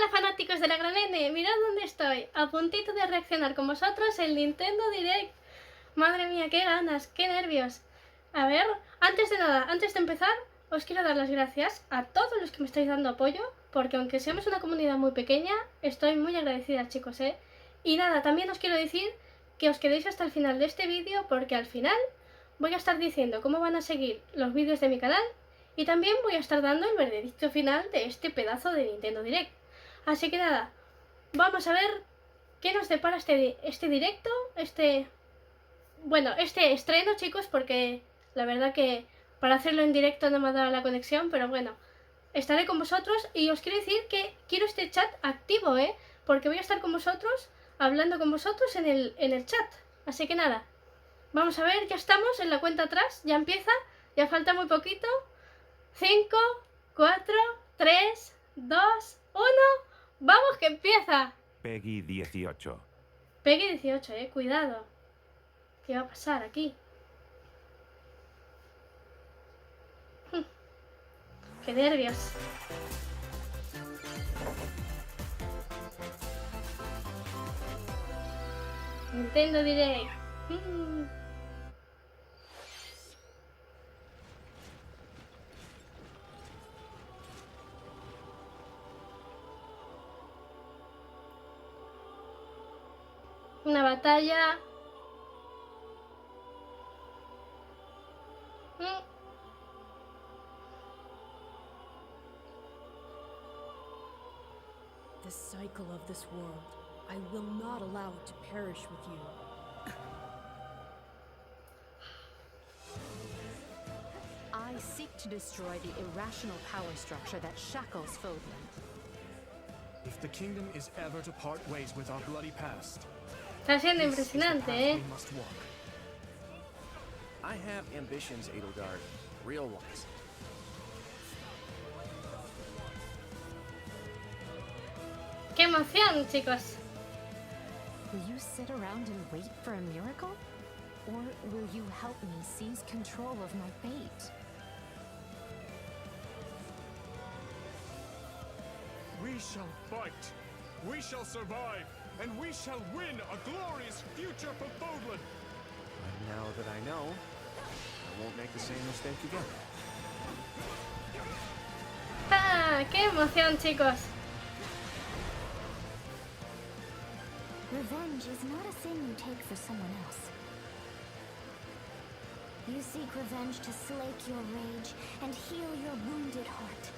Hola fanáticos de la gran N, mirad dónde estoy, a puntito de reaccionar con vosotros el Nintendo Direct. Madre mía, qué ganas, qué nervios. A ver, antes de nada, antes de empezar, os quiero dar las gracias a todos los que me estáis dando apoyo, porque aunque seamos una comunidad muy pequeña, estoy muy agradecida, chicos, ¿eh? Y nada, también os quiero decir que os quedéis hasta el final de este vídeo, porque al final voy a estar diciendo cómo van a seguir los vídeos de mi canal y también voy a estar dando el veredicto final de este pedazo de Nintendo Direct. Así que nada, vamos a ver qué nos depara este directo, este estreno, chicos, porque la verdad que para hacerlo en directo no me ha dado la conexión, pero bueno, estaré con vosotros y os quiero decir que quiero este chat activo, porque voy a estar con vosotros, hablando con vosotros en el chat. Así que nada, vamos a ver, ya estamos en la cuenta atrás, ya empieza, ya falta muy poquito. 5, 4, 3, 2, 1... ¡Vamos que empieza! Peggy 18. Peggy 18, cuidado. ¿Qué va a pasar aquí? ¡Qué nervios! Nintendo Direct. Una batalla. The cycle of this world, I will not allow it to perish with you. I seek to destroy the irrational power structure that shackles Fodland. If the kingdom is ever to part ways with our bloody past, Está siendo this is the impresionante, path we must walk. I have ambitions, Edelgard. Real ones. ¡Qué emoción, chicos! Will you sit around and wait for a miracle? Or will you help me seize control of my fate? We shall fight. We shall survive. And we shall win a glorious future for Fodland. And now that I know, I won't make the same mistake again. ¡Ah! ¡Qué emoción, chicos! Revenge is not a thing you take for someone else. You seek revenge to slake your rage and heal your wounded heart.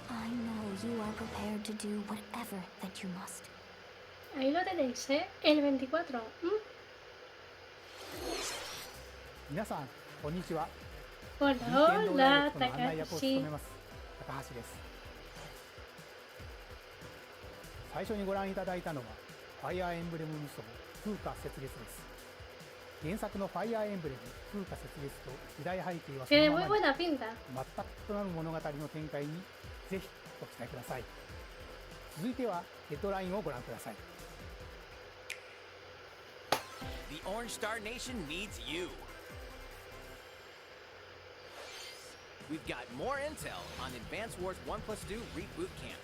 I know you are prepared to do whatever that you must. Ahí lo tenéis, el 24. 皆さんこんにちは。 Hola, 任天堂ダイレ hola, クトの案内役を務 Takashi. めます高橋です。最初にご覧いただいたのはファイアーエンブレム無双風化雪月です。原作のファイアーエンブレム風化雪月と時代背景はそ Tiene の muy ままに buena pinta. 全く異なる物語の展開にぜひご期待ください。続いてはヘッドラインをご覧ください。 The Orange Star Nation needs you. We've got more intel on Advance Wars 1+2 Reboot Camp.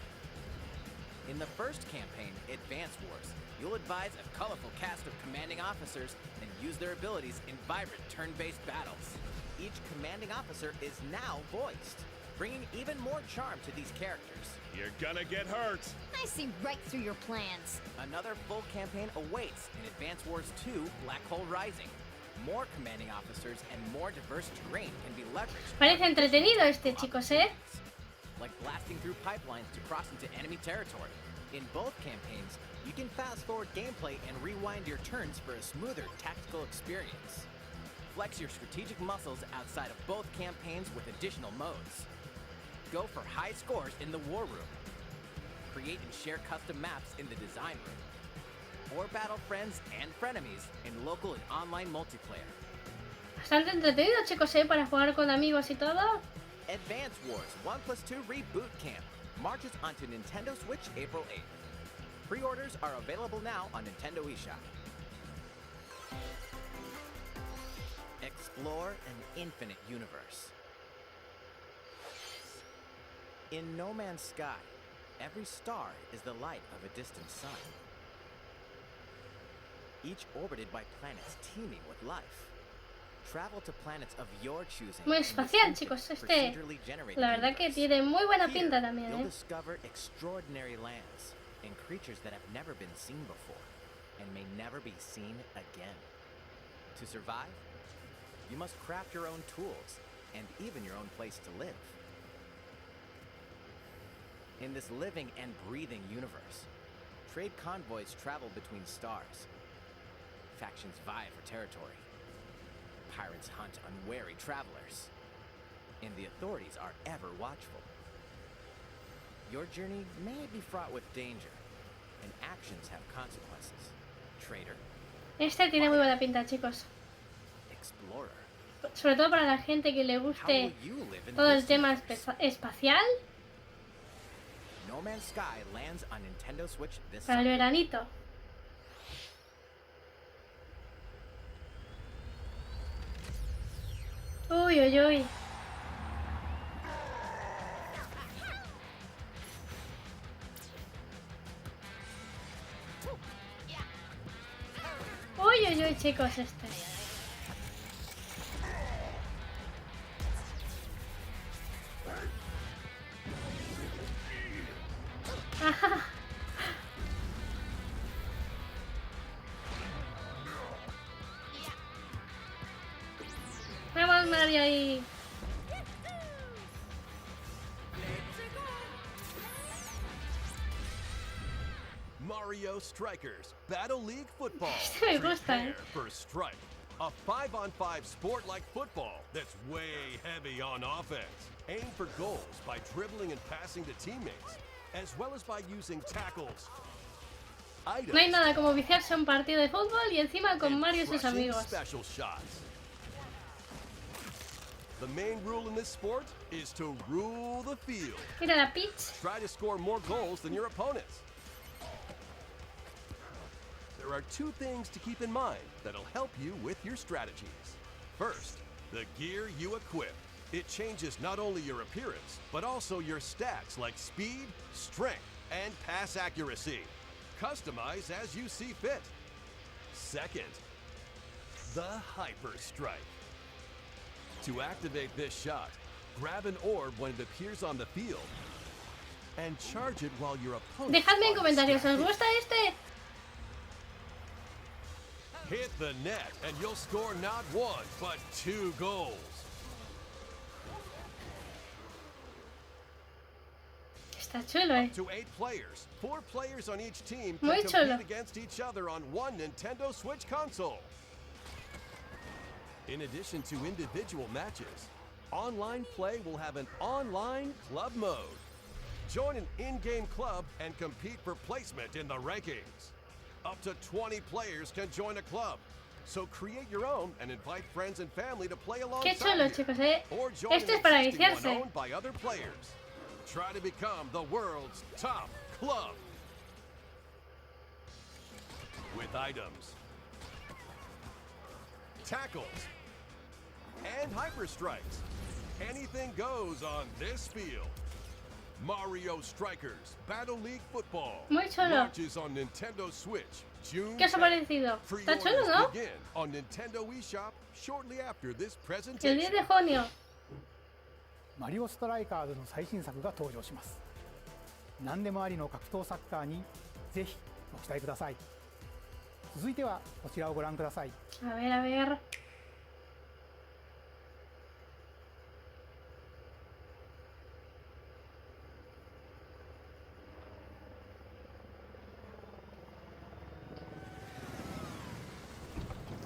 In the first campaign, Advance Wars, you'll advise a colorful cast of commanding officers and use their abilities in vibrant turn-based battles. Each commanding officer is now voiced, bringing even more charm to these characters. You're gonna get hurt. I see right through your plans. Another full campaign awaits in Advance Wars 2 Black Hole Rising. More commanding officers and more diverse terrain can be leveraged. Parece entretenido este, chicos, Like blasting through pipelines to cross into enemy territory. In both campaigns, you can fast forward gameplay and rewind your turns for a smoother tactical experience. Flex your strategic muscles outside of both campaigns with additional modes. Go for high scores in the War Room. Create and share custom maps in the Design Room. Or battle friends and frenemies in local and online multiplayer. Bastante entretenido, chicos, para jugar con amigos y todo. Advance Wars 1+2 Reboot Camp marches onto Nintendo Switch April 8th. Pre-orders are available now on Nintendo eShop. Explore an infinite universe. In No Man's Sky, Every star is the light of a distant sun, each orbited by planets teeming with life. Travel to planets of your choosing. Muy espacial, chicos. Este, la verdad que tiene muy buena pinta también, You'll discover extraordinary lands and creatures that have never been seen before and may never be seen again. To survive, you must craft your own tools and even your own place to live. In this living and breathing universe, trade convoys travel between stars. Factions vie for territory. Pirates hunt unwary travelers. And the authorities are ever watchful. Your journey may be fraught with danger, and actions have consequences. Trader. Este tiene muy buena pinta, chicos. Explorer. Sobre todo para la gente que le How guste will you live in todo el this tema universe? espacial No Man's Sky lands on Nintendo Switch this para el summer. veranito. Uy, uy, uy. Uy, uy, uy, chicos, este. Ajá. Vamos, Mario ahí. Mario Strikers Battle League Football. Este me gusta, Prepare for Strike, a 5-on-5 sport like football that's way heavy on offense. Aim for goals by dribbling and passing to teammates, as well as by using tackles. No hay nada como viciarse a un partido de fútbol y encima con Mario y sus crushing amigos. special shots. The main rule in this sport is to rule the field. Mira la pitch. Try to score more goals than your opponents. There are two things to keep in mind that'll help you with your strategies. First, the gear you equip. It changes not only your appearance, but also your stats like speed, strength, and pass accuracy. Customize as you see fit. Second, the Hyper Strike. To activate this shot, grab an orb when it appears on the field and charge it while your opponent. Dejadme en comentarios, ¿os gusta este? Hit the net and you'll score not one, but 2 goals. Está chulo, eh. To 8 players, 4 players on each team can Muy compete chulo. against each other on one Nintendo Switch console. In addition to individual matches, online play will have an online club mode. Join an in-game club and compete for placement in the rankings. Up to 20 players can join a club. So create your own and invite friends and family to play Qué alongside chulo, you. chicos, eh. Or join Este an es para existing one viciarse. owned by other players. Try to become the world's top club. With items, tackles, and hyper strikes. Anything goes on this field. Mario Strikers Battle League Football Muy chulo. launches on Nintendo Switch June ¿Qué os ha 10th. parecido? Está Pre-orders chulo, ¿no? begin on Nintendo eShop shortly after this El presentation. 10 de junio. マリオストライカーズの最新作が登場します。何でもありの格闘サッカーにぜひご期待ください。続いてはこちらをご覧ください。A ver, a ver.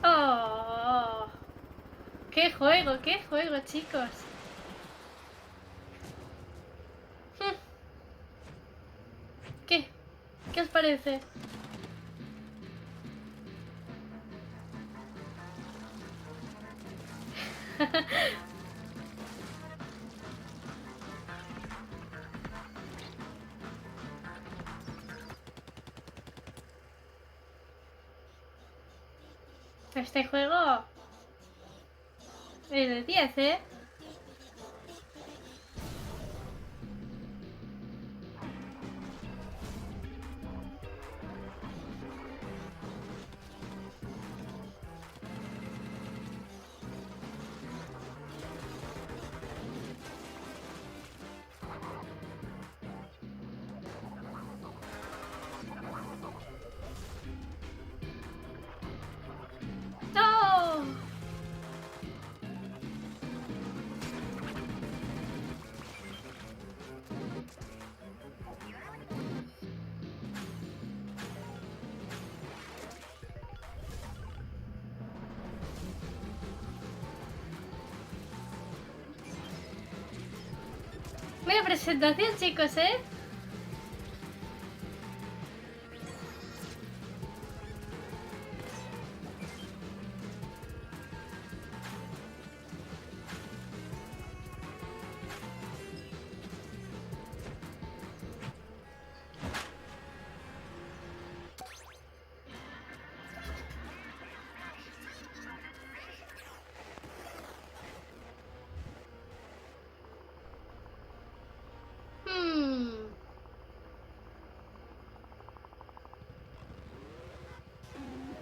Oh, qué juego, chicos. ¿Qué? ¿Qué os parece? Este juego es de 10, ¿eh? Vaya presentación, chicos, ¿eh?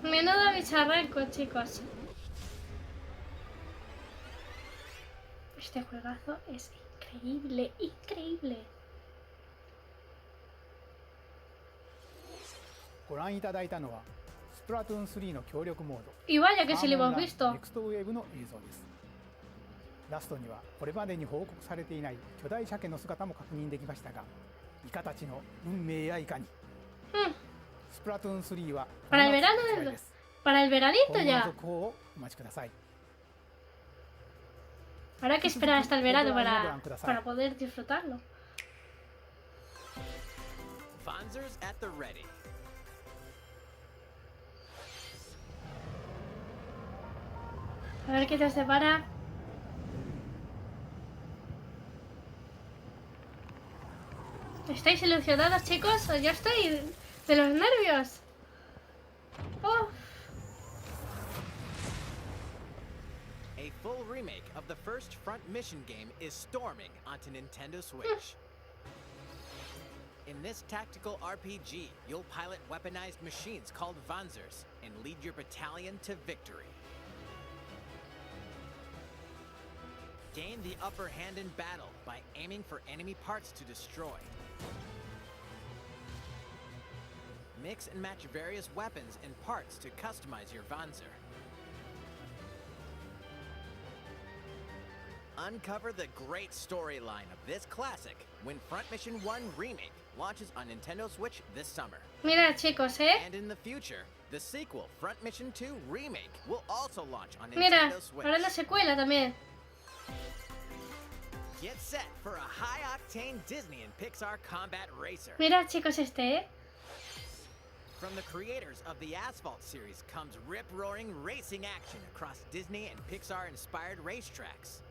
Menudo bicharraco, chicos. Este juegazo es increíble, increíble. ご覧いただいたのはスプラトゥーン3の協力モード Y vaya que si lo hemos ネ visto. クストウェーブの映像です。ラストにはこれまでに報告されていない巨大鮭の姿も確認できましたが、イカたちの運命やいかに。スプラトゥーン3は Para el verano この夏発売 del... です。 Para el veranito 今後の ya. 続報をお待ちください。 Habrá que esperar hasta el verano para poder disfrutarlo. Fonzers at the ready. A ver qué nos separa. ¿Estáis ilusionados, chicos? Yo estoy de los nervios. Oh. A full remake of the first Front Mission game is storming onto Nintendo Switch. In this tactical RPG, you'll pilot weaponized machines called Vanzers and lead your battalion to victory. Gain the upper hand in battle by aiming for enemy parts to destroy. Mix and match various weapons and parts to customize your Vanzer. Uncover the great storyline of this classic when Front Mission 1 Remake launches on Nintendo Switch this summer. Mira, chicos, And in the future, the sequel, Front Mission 2 Remake, will also launch on Mira, Nintendo Switch. ahora la secuela también. Get set for a high-octane Disney and Pixar combat racer. Mira, chicos, este, ¿eh? From the creators of the Asphalt series comes rip-roaring racing action across Disney and Pixar-inspired racetracks.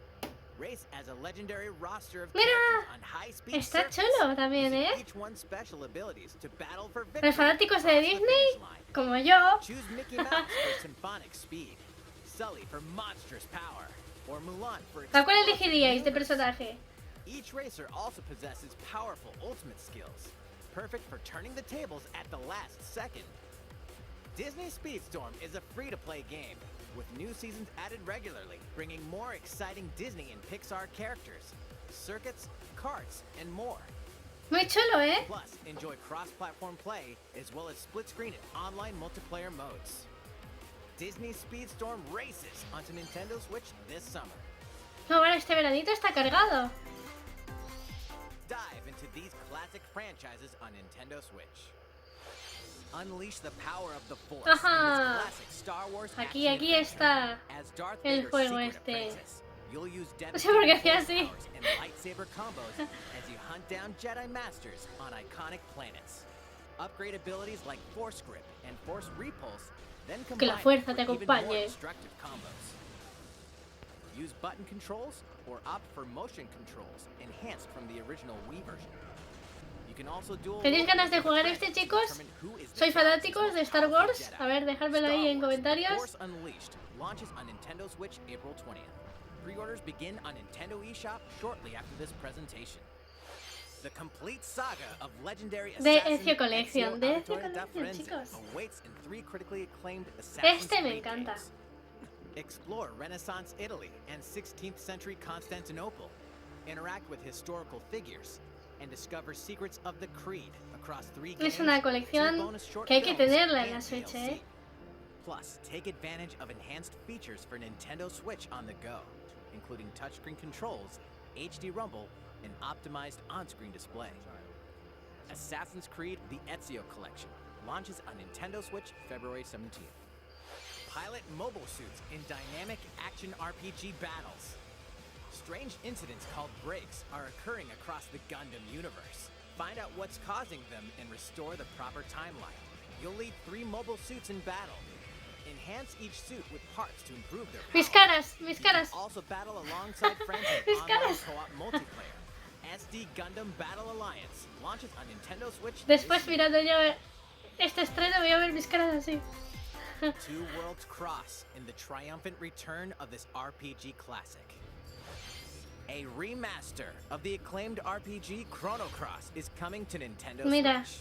Race as a legendary roster of Mira, characters on high-speed está surfaces, chulo también, using ¿eh? each one's special abilities to battle for victory Los fanáticos de across the Disney, finish line. como yo. Choose Mickey Mouse for symphonic speed, Sully for monstrous power, or Mulan for ¿A cuál explosive elegiríais de maneuvers. personaje? Each racer also possesses powerful ultimate skills, perfect for turning the tables at the last second. Disney Speedstorm is a free-to-play game, with new seasons added regularly, bringing more exciting Disney and Pixar characters, circuits, karts, and more. Muy chulo, ¿eh? Plus, enjoy cross-platform play, as well as split-screen and online multiplayer modes. Disney Speedstorm races onto Nintendo Switch this summer. No, bueno, este veranito está cargado. Dive into these classic franchises on Nintendo Switch. Unleash the power of the Force in this Ajá. classic Star Wars Aquí action adventure. está As Darth el Vader's juego secret este. apprentice, you'll use No sé por qué devastating hacía force así. powers and lightsaber combos as you hunt down Jedi Masters on iconic planets. Upgrade abilities like Force Grip and Force Repulse, then Que la combine fuerza for te even more acompañe. destructive combos. Use button controls or opt for motion controls enhanced from the original Wii version. You can also dual ¿Tenéis wield ganas de with jugar friends este, to chicos? determine who is the ¿Sois galaxy's fanáticos most de Star powerful Wars? Jedi. A ver, dejádmelo ahí en Star Wars: comentarios. Force Unleashed launches on Nintendo Switch April 20th. Pre-orders begin on Nintendo eShop shortly after this presentation. The complete saga of legendary De assassin Ezio Collection, Ezio de Ezio Auditore da Collection, Firenze chicos. awaits in 3 critically acclaimed Assassin's Este me Creed encanta. games. Explore Renaissance Italy and 16th century Constantinople. Interact with historical figures and discover secrets of the Creed across 3 games. Es una 2 colección bonus short que hay que films, tenerla en la and Switch, DLC. ¿eh? Plus, take advantage of enhanced features for Nintendo Switch on the go, including touchscreen controls, HD Rumble, and optimized on-screen display. Assassin's Creed: The Ezio Collection launches on Nintendo Switch February 17th. Pilot mobile suits in dynamic action RPG battles. Strange incidents called breaks are occurring across the Gundam universe. Find out what's causing them and restore the proper timeline. You'll lead 3 mobile suits in battle. Enhance each suit with parts to improve their power. Mis caras, mis caras. Also battle alongside friends in Mis online caras. co-op multiplayer. SD Gundam Battle Alliance launches on Nintendo Switch. Después, mirando yo este estreno, voy a ver mis caras así. Two worlds cross in the triumphant return of this RPG classic. A remaster of the acclaimed RPG Chrono Cross is coming to Nintendo Mira. Switch.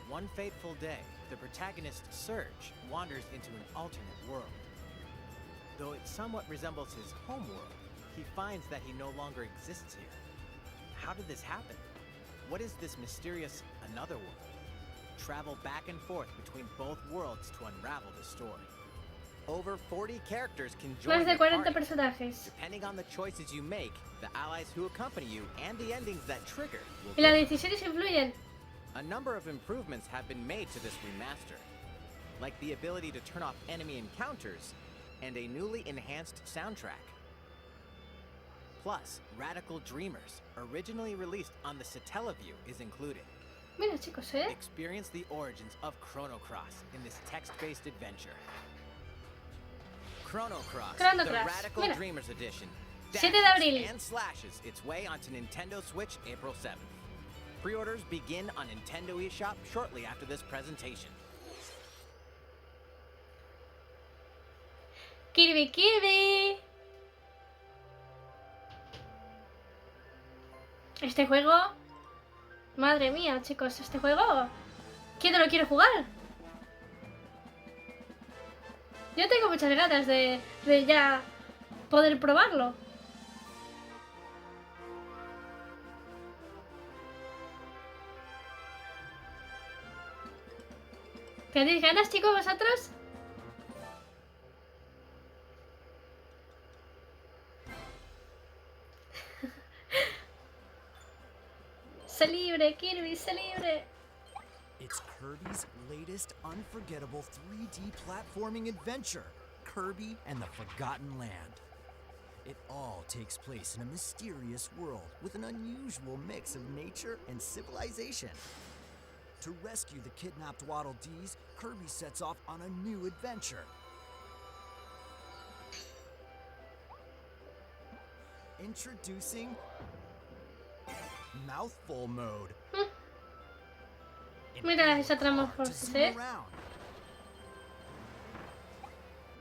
One fateful day, the protagonist Surge wanders into an alternate world. Though it somewhat resembles his home world, he finds that he no longer exists here. How did this happen? What is this mysterious another world? Travel back and forth between both worlds to unravel the story. Over 40 characters can join Más de the 40 party. personajes. Depending on the choices you make, the allies who accompany you, and the endings that trigger will Y las differ. decisiones influyen. A number of improvements have been made to this remaster, like the ability to turn off enemy encounters and a newly enhanced soundtrack. Plus, Radical Dreamers, originally released on the Satellaview, is included. Mira, chicos, ¿eh? Experience the origins of Chrono Cross in this text-based adventure. Chrono Cross, Chrono the Cross, Radical mira. Dreamers Edition. 7 de dashes abril. and slashes its way onto Nintendo Switch April 7th. Pre-orders begin on Nintendo eShop shortly after this presentation. Kirby, Kirby. Este juego... Madre mía, chicos, este juego... ¿Quién no lo quiere jugar? Yo tengo muchas ganas de ya poder probarlo. ¿Tenéis ganas, chicos, vosotros? ¡Sé libre, Kirby, sé libre! It's Kirby's latest unforgettable 3D platforming adventure, Kirby and the Forgotten Land. It all takes place in a mysterious world with an unusual mix of nature and civilization. To rescue the kidnapped Waddle Dees, Kirby sets off on a new adventure. Introducing Mouthful Mode. Mira esa trama To forces, zoom ¿eh? around.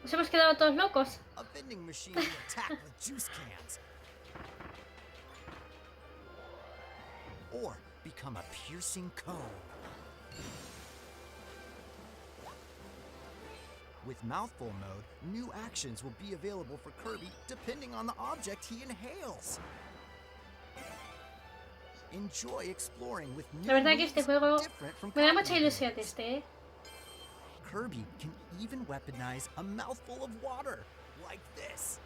Nos hemos quedado todos locos. A vending machine will attack with juice cans. Or become a piercing cone. With Mouthful Mode, new actions will be available for Kirby depending on the object he inhales. Enjoy exploring with new La verdad que este moves juego different from me da common mucha ilusión abilities. este, ¿eh? Kirby can even weaponize a mouthful of water, like this.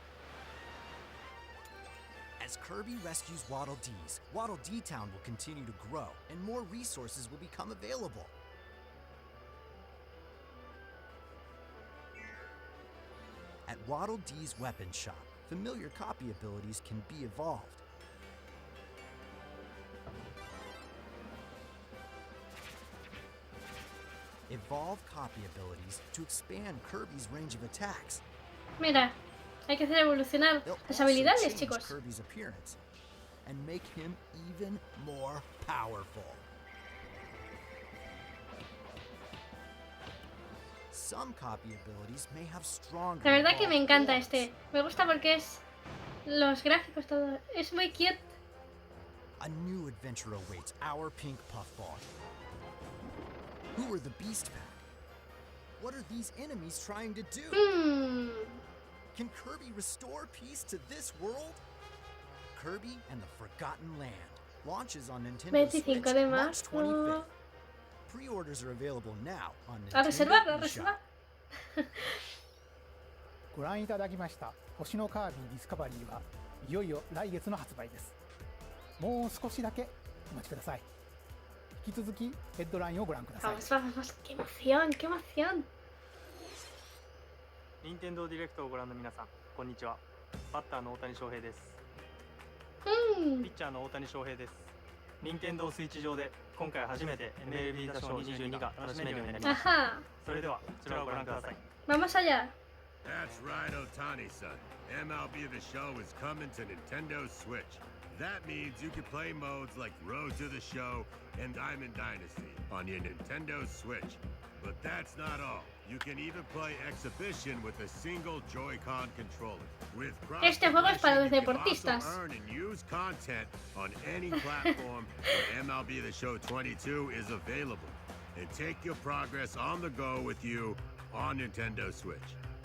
As Kirby rescues Waddle Dees, Waddle Dee Town will continue to grow, and more resources will become available. At Waddle Dee's weapon shop, familiar copy abilities can be evolved. Evolve copy abilities to expand Kirby's range of attacks. Mira, hay que hacer evolucionar They'll las also habilidades, change chicos. Kirby's appearance and make him even more powerful. Some copy abilities may have stronger. La verdad que me evolved encanta forms. este. Me gusta porque es... Los gráficos, todo. Es muy cute. A new adventure awaits our pink puffball. Who are the Beast Pack? What are these enemies trying to do? Can Kirby restore peace to this world? Kirby and the Forgotten Land launches on Nintendo Switch 25 de March marzo. 25th. Pre-orders are available now on A reservar, a Nintendo eShop. reservar. ご覧いただきました星のカービィディスカバリーはいよいよ来月の発売です。もう少しだけお待ちください。引き続きヘッドラインをご覧ください。 Vamos, vamos, vamos. ¡Qué emoción, qué emoción! 任天堂ディレクトをご覧の皆さん、こんにちは。バッターの大谷翔平です。ピッチャーの大谷翔平です。任天堂スイッチ上で今回初めて MLB 打賞22が楽しめるようになりました。Ajá. それではこちらをご覧ください。 Vamos allá. That's right, Otani-san. MLB The Show is coming to Nintendo Switch. That means you can play modes like Road to the Show and Diamond Dynasty on your Nintendo Switch. But that's not all. You can even play Exhibition with a single Joy-Con controller. With Este juego es para los cross-promotion, you can deportistas. also earn and use content on any platform where MLB The Show 22 is available. And take your progress on the go with you on Nintendo Switch.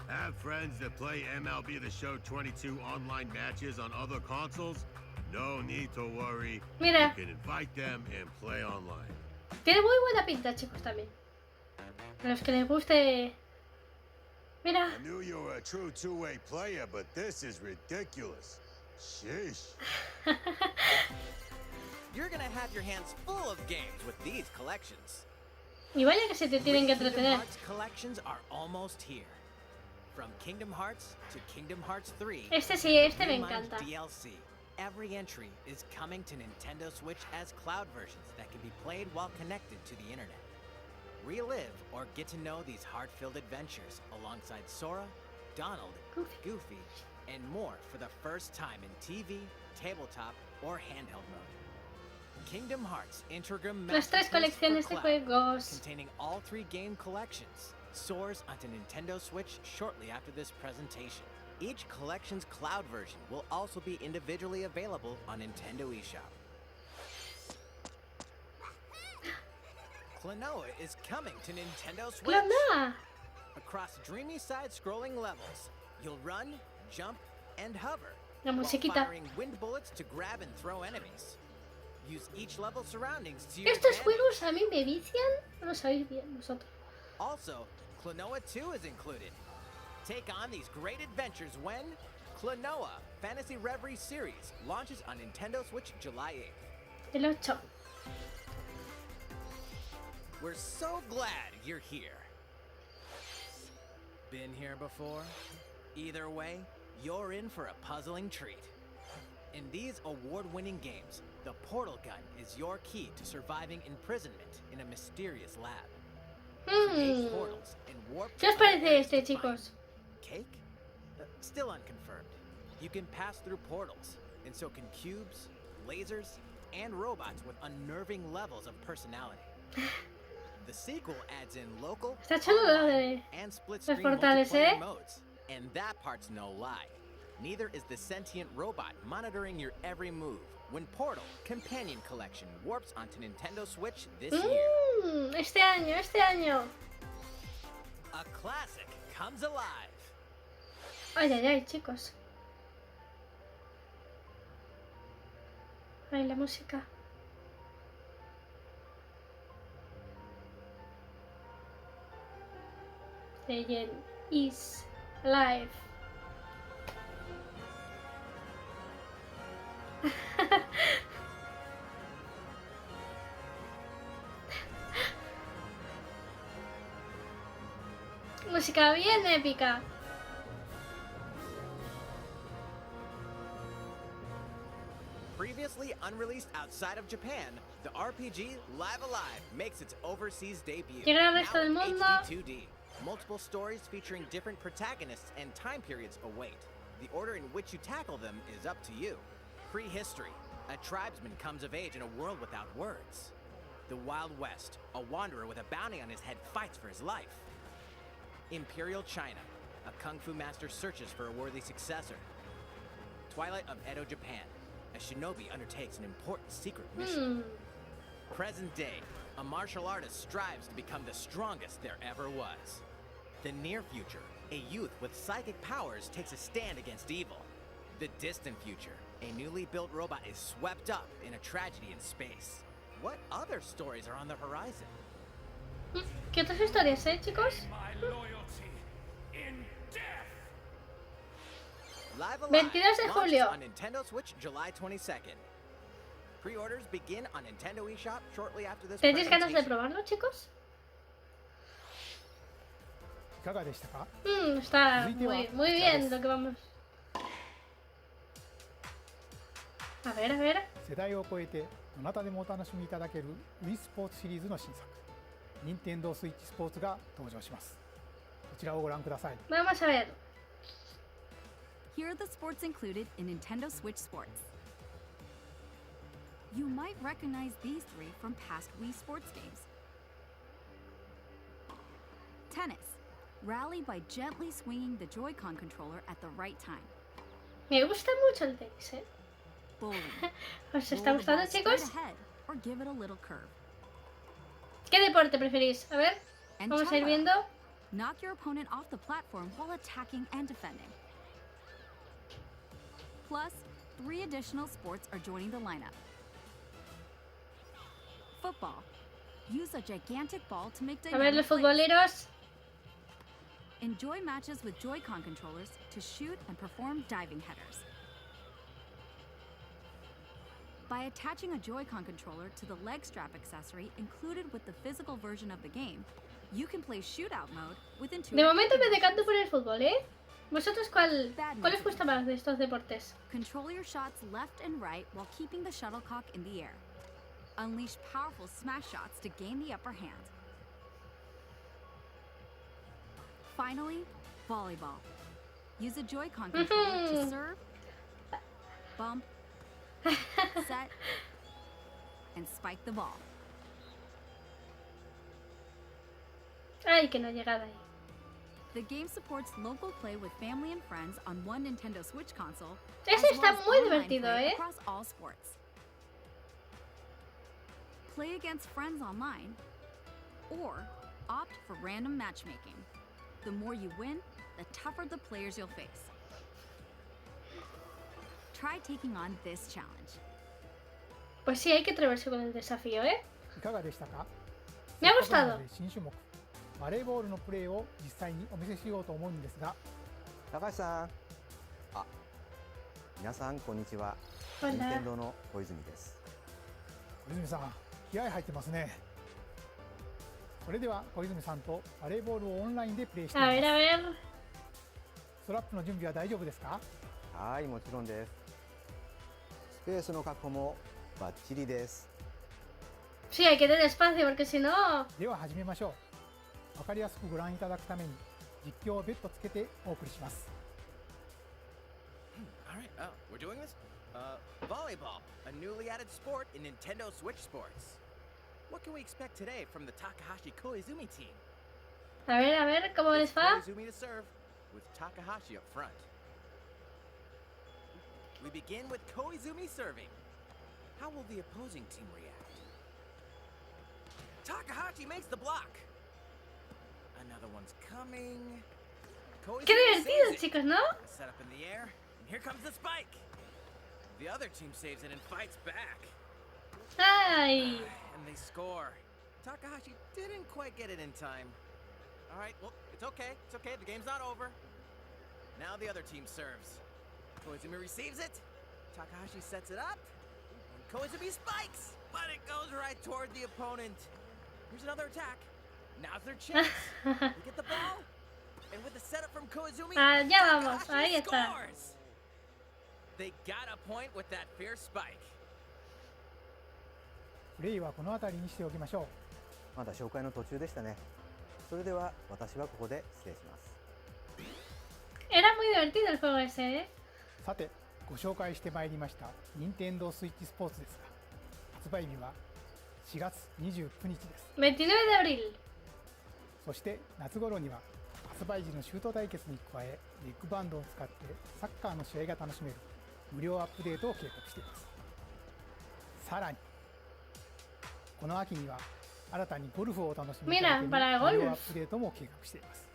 Have friends that play MLB The Show 22 online matches on other consoles? No need to worry. Mira. You can invite them and play online. Tiene muy buena pinta, chicos, también. A los que les guste... Mira. I knew you were a true two-way player, but this is ridiculous. Sheesh. You're gonna have your hands full of games with these collections. Y vaya que se te tienen que Kingdom entretener. Hearts collections are almost here. From Kingdom Hearts to Kingdom Hearts 3. Este sí, este me New Minds encanta. DLC. Every entry is coming to Nintendo Switch as cloud versions that can be played while connected to the internet. Relive or get to know these heart-filled adventures alongside Sora, Donald, Goofy, and more for the first time in TV, tabletop, or handheld mode. Kingdom Hearts Integrum Las tres colecciones de juegos. containing all three game collections soars onto Nintendo Switch shortly after this presentation. Each collection's cloud version will also be individually available on Nintendo eShop. Klonoa is coming to Nintendo Switch. Klonoa. Across dreamy side-scrolling levels, you'll run, jump, and hover. La while musiquita. firing wind bullets to grab and throw enemies. Use each level surroundings to your Estos advantage. juegos a mí me vician. No lo sabéis bien vosotros. Also, Klonoa 2 is included. Take on these great adventures when Klonoa Fantasy Reverie Series launches on Nintendo Switch July 8th. El 8. We're so glad you're here. Been here before? Either way, you're in for a puzzling treat. In these award-winning games, the portal gun is your key to surviving imprisonment in a mysterious lab. Create portals and warp ¿Qué os parece este, chicos? Cake? Still unconfirmed. You can pass through portals, and so can cubes, lasers, and robots with unnerving levels of personality. The sequel adds in local, Está chulo lo de and split los screen portales, multiplayer ¿eh? modes. And that part's no lie. Neither is the sentient robot monitoring your every move when Portal Companion Collection warps onto Nintendo Switch this year. Este año, este año. A classic comes alive. Ay, ay, ay, chicos. Ay, la música. Legend is alive. Música bien épica. Previously unreleased outside of Japan, the RPG Live Alive makes its overseas debut. Llega al Now resto del in mundo. HD 2D. Multiple stories featuring different protagonists and time periods await. The order in which you tackle them is up to you. Prehistory. A tribesman comes of age in a world without words. The Wild West. A wanderer with a bounty on his head fights for his life. Imperial China. A kung fu master searches for a worthy successor. Twilight of Edo, Japan. A shinobi undertakes an important secret mission. Present day. A martial artist strives to become the strongest there ever was. The near future. A youth with psychic powers takes a stand against evil. The distant future. A newly built robot is swept up in a tragedy in space. What other stories are on the horizon? ¿Qué otras historias, chicos? Live Alive 22 de launches julio. on Nintendo Switch July 22nd. Pre-orders begin on Nintendo eShop shortly after this ¿Tenéis ganas de presentation. probarlo, chicos? いかがでしたか？ Está 続いては muy こちらで bien す lo que vamos. A ver, a ver. 世代を超えてどなたでもお楽しみいただける Wii スポーツシリーズの新作、任天堂スイッチスポーツが登場します。こちらをご覧ください。 Vamos a ver. Here are the sports included in Nintendo Switch Sports. You might recognize these three from past Wii Sports games. Tennis. Rally by gently swinging the Joy-Con controller at the right time. Me gusta mucho el tenis, ¿eh? Bowling. ¿Os está Roll the gustando, ball straight chicos? ahead or give it a little curve. ¿Qué deporte preferís? A ver, And vamos a ir cello. viendo. Knock your opponent off the platform while attacking and defending. Plus, 3 additional sports are joining the lineup. Football. Use a gigantic ball to make A ver, dynamic los plays. futboleros. Enjoy matches with Joy-Con controllers to shoot and perform diving headers. By attaching a Joy-Con controller to the leg strap accessory included with the physical version of the game, you can play shootout mode with De intuitive momento me motion. decanto por el fútbol, ¿eh? ¿Vosotros cuál os gusta más de estos deportes? Control your shots left and right while keeping the shuttlecock in the air. Unleash powerful smash shots to gain the upper hand. Finally, volleyball. Use a Joy-Con controller to serve, bump, set, and spike the ball. Ay, que no he llegado ahí. The game supports local play with family and friends on one Nintendo Switch console, Ese as está well as muy online divertido, play ¿eh? across all sports. Play against friends online, or opt for random matchmaking. The more you win, the tougher the players you'll face. Try taking on this challenge. Pues sí, hay que atreverse con el desafío, ¿eh? いかがでしたか？ Me ha せっかくな gustado. ので新種目バレーボールのプレーを実際にお見せしようと思うんですが、高橋さん、あ、皆さんこんにちは。 Hola. 任天堂の小泉です。小泉さん、気合入ってますね。それでは小泉さんとバレーボールをオンラインでプレーしてみ A ます。 ver, a ver. ストラップの準備は大丈夫ですか？はい、もちろんです。スペースの確保もバッチリです。 Sí, hay que tener espacio porque si no... では始めましょう。わかりやすくご覧いただくために実況を別途つけてお送りします。 All right, we're doing this? Volleyball, a newly added sport in Nintendo Switch Sports. What can we expect today from the Takahashi Koizumi team? A ver, ¿cómo les It's va? Koizumi to serve, with Takahashi up front. We begin with Koizumi serving. How will the opposing team react? Takahashi makes the block. Another one's coming. ¡Qué Koizumi divertido, saves it. chicos!, ¿no? Set up in the air, and here comes the spike. The other team saves it and fights back. ¡Ay! And they score. Takahashi didn't quite get it in time. All right, well, it's okay. It's okay. The game's not over. Now the other team serves. Koizumi receives it. Takahashi sets it up. And Koizumi spikes, but it goes right toward the opponent. Here's another attack. Now's their chance. They get the ball. And with the setup from Koizumi, Ah, ya vamos. Takahashi Ahí está. scores. They got a point with that fierce spike. プレイはこの辺りにしておきましょう。まだ紹介の途中でしたね。それでは私はここで失礼します。 Era muy divertido el juego ese, ¿eh? さて、ご紹介してまいりました任天堂スイッチスポーツですが、発売日は4月29日です。 29 de abril. そして夏頃には発売時のシュート対決に加え、ネックバンドを使ってサッカーの試合が楽しめる無料アップデートを計画しています。さらにこの秋には新たにゴルフをお楽しみいただける Mira, para 無料 golf. アップデートも計画しています。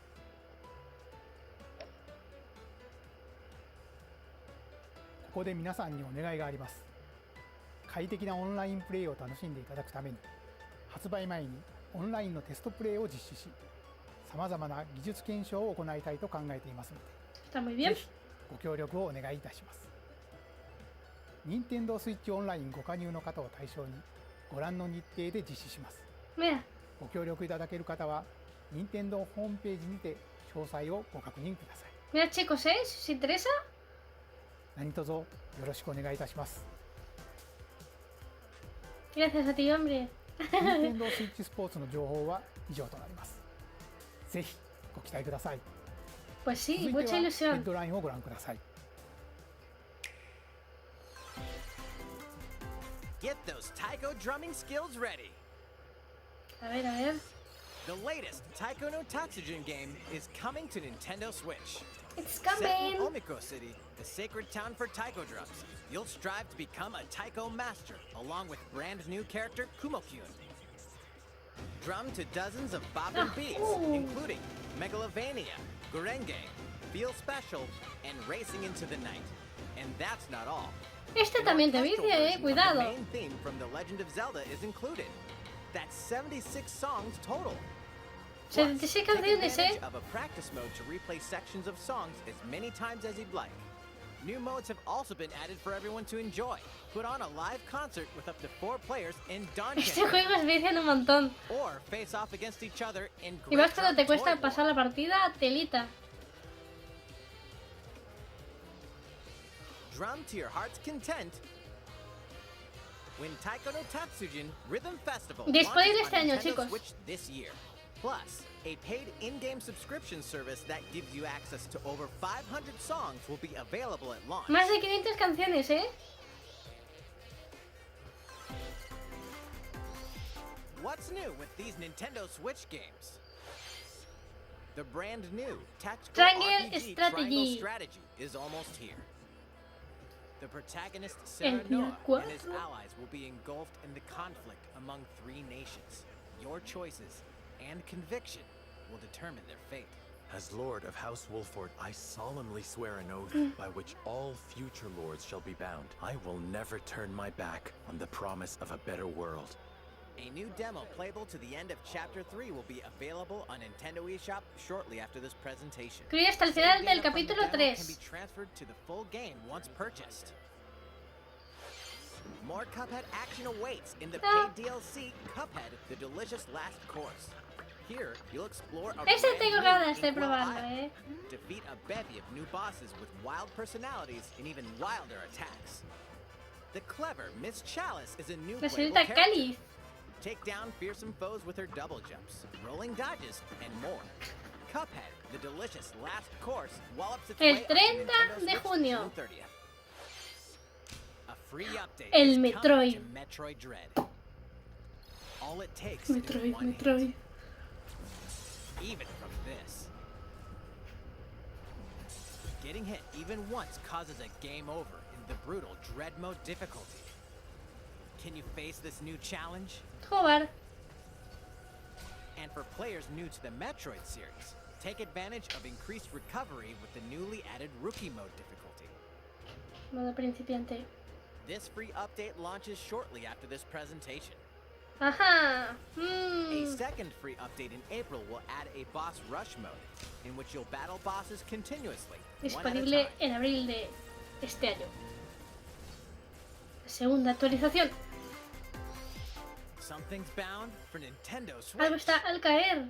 ここで皆さんにお願いがあります。快適なオンラインプレイを楽しんでいただくために、発売前にオンラインのテストプレイを実施し、さまざまな技術検証を行いたいと考えていますの Está muy で、 bien. ぜひご協力をお願いいたします。任天堂スイッチオンラインご加入の方を対象に、ご覧の日程で実施します。 Mira, ご協力いただける方は、任天堂ホームページにて詳細をご確認ください。 mira chicos, ¿eh? Si os interesa, 何卒よろしくお願いいたします。Gracias a ti, hombre. 任天堂スイッチスポーツの情報は以上となります。ぜひご期待ください。 Pues sí, 続い mucha てはヘ ilusión. ッドラインをご覧ください。 Get those taiko drumming skills ready. A ver. The latest Taiko no Tatsujin game is coming to Nintendo Switch. It's Set in coming. Omiko City, the sacred town for taiko drums, you'll strive to become a taiko master, along with brand new character Kumo-kyun. Drum to dozens of bobbin beats, including Megalovania, Gurenge, Feel Special, and Racing into the Night. And that's not all. Este An también te orchestral vicia, version of cuidado. The main theme from The Legend of Zelda is included. That's 76 songs total. 76 Take canciones, advantage of a practice mode to replay sections of songs as many times as you'd like. New modes have also been added for everyone to enjoy. Put on a live concert with up to 4 players in Dawn Este Canyon, juego es vician un montón. or face off against each other in Y más Great cuando te Drum cuesta Toy pasar War. la partida, telita. Drum to your heart's content. When Taiko no Tatsujin Rhythm Festival Disponible launches este on año, Nintendo chicos. Switch this year. Plus, a paid in-game subscription service that gives you access to over 500 songs will be available at launch. Más de 500 canciones, ¿eh? What's new with these Nintendo Switch games? The brand new tactical Triangle RPG Strategy. Triangle Strategy is almost here. The protagonist El Sarah Noah día and his 4. allies will be engulfed in the conflict among 3 nations. Your choices and conviction will determine their fate. As Lord of House Wolford, I solemnly swear an oath by which all future lords shall be bound. I will never turn my back on the promise of a better world. A new demo playable to the end of Chapter 3 will be available on Nintendo eShop shortly after this presentation. Creo hasta el Save final data del from the capítulo demo 3. can be transferred to the full game once purchased. More Cuphead action awaits in the paid DLC Cuphead: The Delicious Last Course. Here, you'll explore a Ese brand tengo new ganas de Inkwell probarlo, Island, ¿eh? defeat a bevy of new bosses with wild personalities and even wilder attacks. The clever Miss Chalice is a new La playable señorita character. Cáliz. Take down fearsome foes with her double jumps, rolling dodges, and more. Cuphead: The Delicious Last Course wallops its El way up 30 to Nintendo de Switch junio. June 30th. A free update El is Metroid. coming to Metroid Dread. All it takes is Metroid, one Metroid. hit. Even from this. Getting hit even once causes a game over in the brutal Dread Mode difficulty. Can you face this new challenge? Jugar. And for players new to the Metroid series, take advantage of increased recovery with the newly added Rookie Mode difficulty. Modo principiante. This free update launches shortly after this presentation. Ajá. A second free update in April will add a boss rush mode, in which you'll battle bosses continuously, one at a Disponible time. en abril de este año. La segunda actualización. Something's bound for Nintendo Switch. Algo está al caer.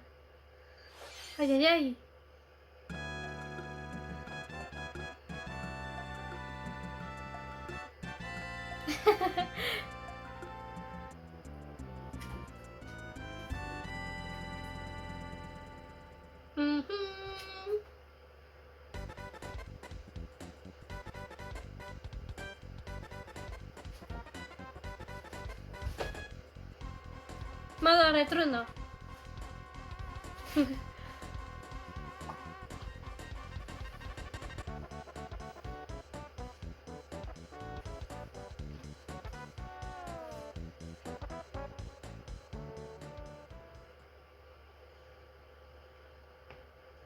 Ay, ay, ay. Ujú. Modo retruno.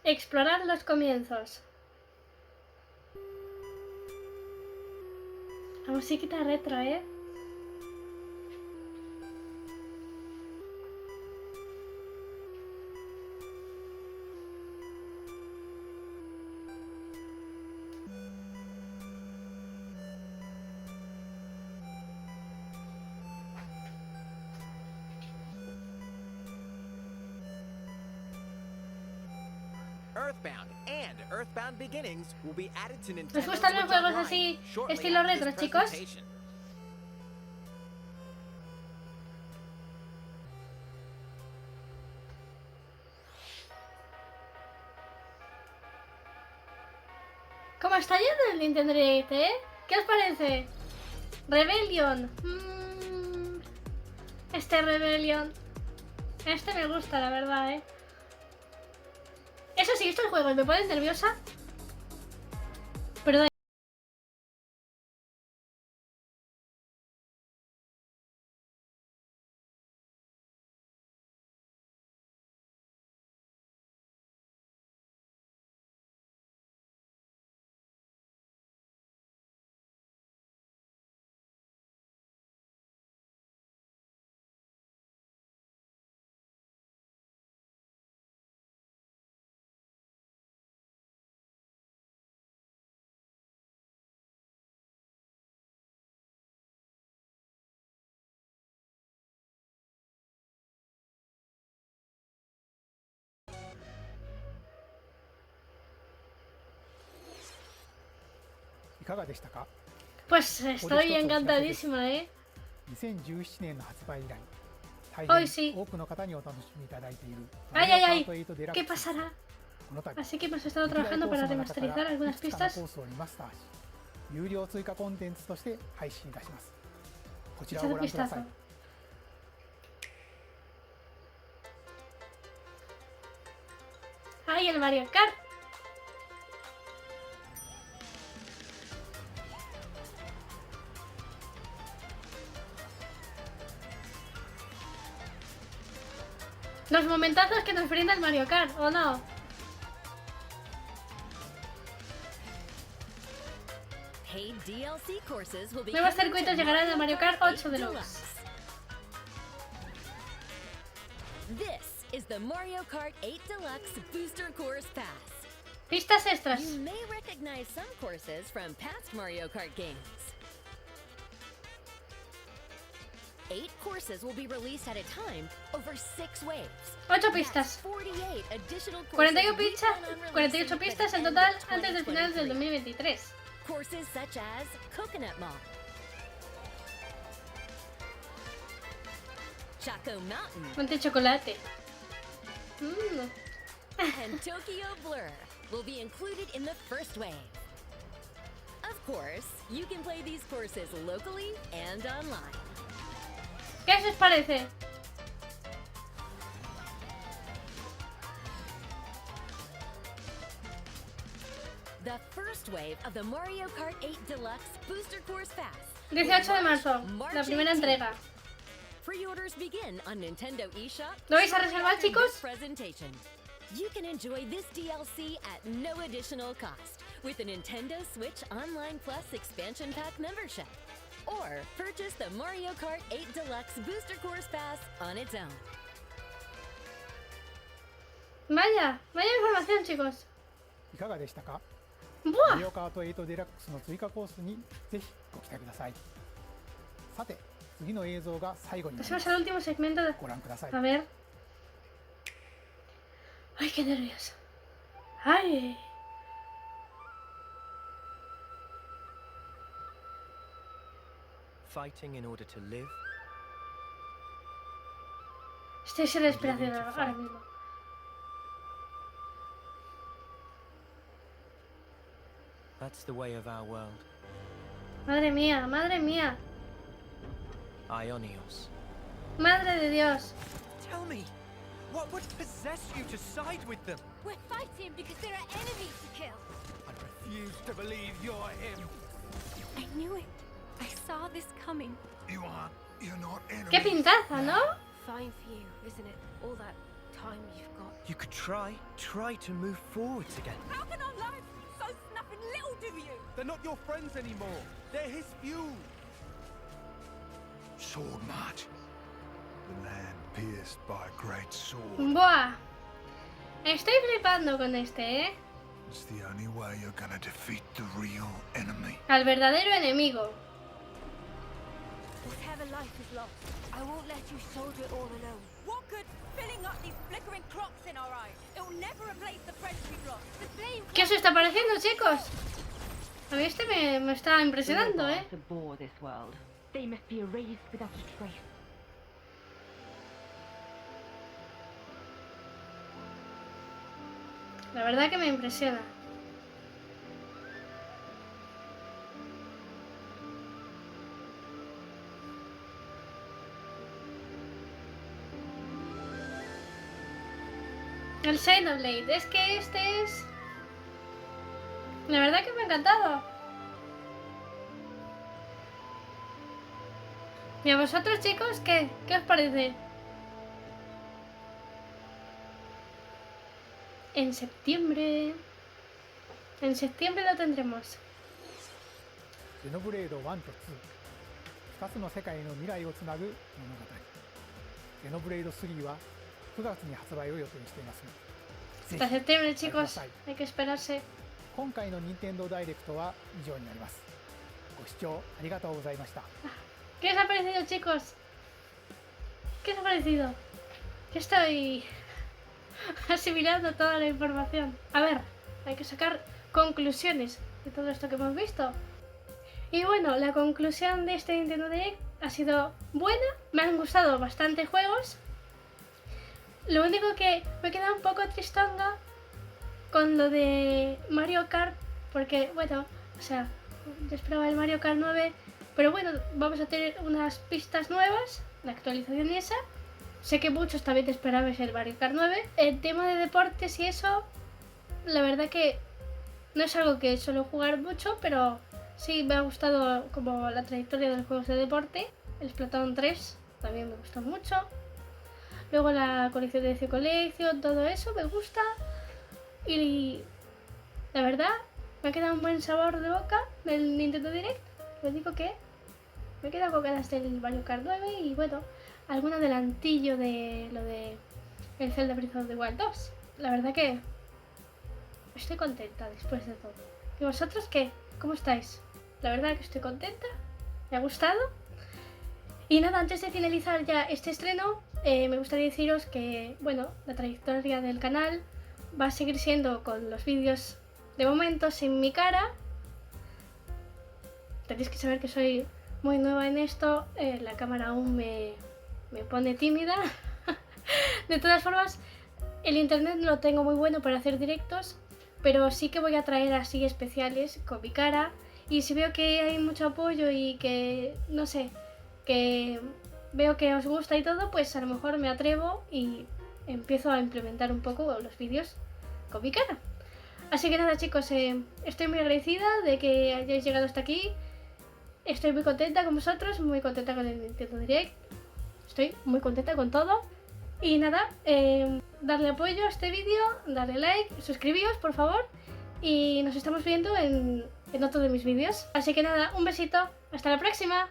Explorar los comienzos. La musiquita retro, ¿eh? Earthbound and Earthbound Beginnings will be added to Nintendo ¿Os gustan los Switch juegos Online así, shortly estilo after retro, this chicos? presentation. está yendo el Nintendo Direct, ¿eh? ¿Qué os parece? Rebellion. Este Rebellion. Este me gusta, la verdad, ¿eh? Eso sí, estos juegos me ponen nerviosa. Pero pues estoy encantadísima, ¿eh? 2017年の発売以来、大 Hoy 変 sí. 多くの方にお楽しみいただいている Ay, ay, ay. マリオカート8デラッ ¿Qué クス。 pasará? この度 Así que hemos estado trabajando para remasterizar algunas いくつかの pistas. コースをリマスターし、有料追加コンテンツとして配信いたします。こちらをご Echad un 覧ください。 vistazo. ¡Ay, el Mario Kart! Los momentazos que nos brinda el Mario Kart, ¿o no? Paid DLC courses will be Nuevos coming circuitos to llegarán a Mario Kart 8 8 Deluxe. This is the Mario Kart 8 Deluxe Booster Course Pass. Pistas extras. You may recognize some courses from past Mario Kart games. 8 courses will be released at a time over 6 waves. 8 pistas. 48 additional courses 48 we pistas, plan on 48 releasing pistas by en the end total of antes del final del 2023. 2023. Courses such as Coconut Mall, Choco Mountain, Monte Chocolate. and Tokyo Blur will be included in the first wave. Of course, you can play these courses locally and online. ¿Qué os parece? The first wave of the Mario Kart 8 Deluxe Booster Course Pass. 18 de marzo, la primera entrega. Pre-orders begin on Nintendo eShop. ¿Lo vais a reservar, after chicos? this presentation. You can enjoy this DLC at no additional cost with the Nintendo Switch Online Plus Expansion Pack membership. Or purchase the Mario Kart 8 Deluxe Booster Course Pass on its own. Vaya información, chicos. いかがでしたか？ ¡Buah! マリオカート8デラックスの追加コースにぜひご期待ください。さて、次の映像が最後になります。 Pasamos al último segmento de... ご覧ください。 A ver. Ay, qué nervioso. Ay. Fighting in order to live. Estoy sin respiración ahora mismo. That's the way of our world. Madre mía, madre mía. Ionios. Madre de Dios. Tell me, what would possess you to side with them? We're fighting because there are enemies to kill. I refuse to believe you're him. I knew it. I saw this coming. You're not enemies. Qué pintaza, ¿no? Fine for you, isn't it? All that time you've got. You could try to move forwards again. How can our lives be so snapping little to you? They're not your friends anymore. They're his fuel. Sword march. The land pierced by a great sword. Buah. Estoy flipando con este, ¿eh? It's the only way you're gonna defeat the real enemy. Al verdadero enemigo. Whatever life is lost, I won't let you soldier it all alone. What good filling up these flickering clocks in our eyes? It will never replace the friends we've lost. The flame. ¿Qué os está pareciendo, chicos? A mí este me está impresionando, ¿eh? They must be erased without a trace. La verdad que me impresiona. El Xenoblade, es que este es... La verdad que me ha encantado. ¿Y a vosotros, chicos, qué? ¿Qué os parece? En septiembre lo tendremos. ゼノブレード1と2、2つの世界の未来をつなぐ物語。ゼノブレード3は9月に発売を予定していますので、 Hasta septiembre, chicos, hay que esperarse. 今回の任天堂ダイレクトは以上になります。ご視聴ありがとうございました。 ¿Qué os ha parecido, chicos? ¿Qué os ha parecido? Que estoy asimilando toda la información. A ver, hay que sacar conclusiones de todo esto que hemos visto. Y bueno, la conclusión de este Nintendo Direct ha sido buena. Me han gustado bastante juegos. Lo único que me queda un poco tristonga con lo de Mario Kart, porque bueno, o sea, yo esperaba el Mario Kart 9, pero bueno, vamos a tener unas pistas nuevas, la actualización y esa. Sé que muchos también esperabais el Mario Kart 9. El tema de deportes y eso, la verdad que no es algo que suelo jugar mucho, pero sí me ha gustado como la trayectoria de los juegos de deporte. El Splatoon 3 también me gustó mucho. Luego la colección de Collection, todo eso me gusta. Y la verdad, me ha quedado un buen sabor de boca del Nintendo Direct. Lo digo que me quedo con ganas del Mario Kart 9 y bueno, algún adelantillo de lo de el Zelda Breath of the Wild 2. La verdad que estoy contenta después de todo. ¿Y vosotros qué? ¿Cómo estáis? La verdad que estoy contenta, me ha gustado. Y nada, antes de finalizar ya este estreno, me gustaría deciros que, bueno, la trayectoria del canal va a seguir siendo con los vídeos de momento sin mi cara. Tenéis que saber que soy muy nueva en esto, la cámara aún me pone tímida. De todas formas, el internet no lo tengo muy bueno para hacer directos, pero sí que voy a traer así especiales con mi cara. Y si veo que hay mucho apoyo y que, no sé, que veo que os gusta y todo, pues a lo mejor me atrevo y empiezo a implementar un poco los vídeos con mi cara. Así que nada, chicos, estoy muy agradecida de que hayáis llegado hasta aquí. Estoy muy contenta con vosotros, muy contenta con el Nintendo Direct. Estoy muy contenta con todo. Y nada, darle apoyo a este vídeo, darle like, suscribíos por favor. Y nos estamos viendo en otro de mis vídeos. Así que nada, un besito, hasta la próxima.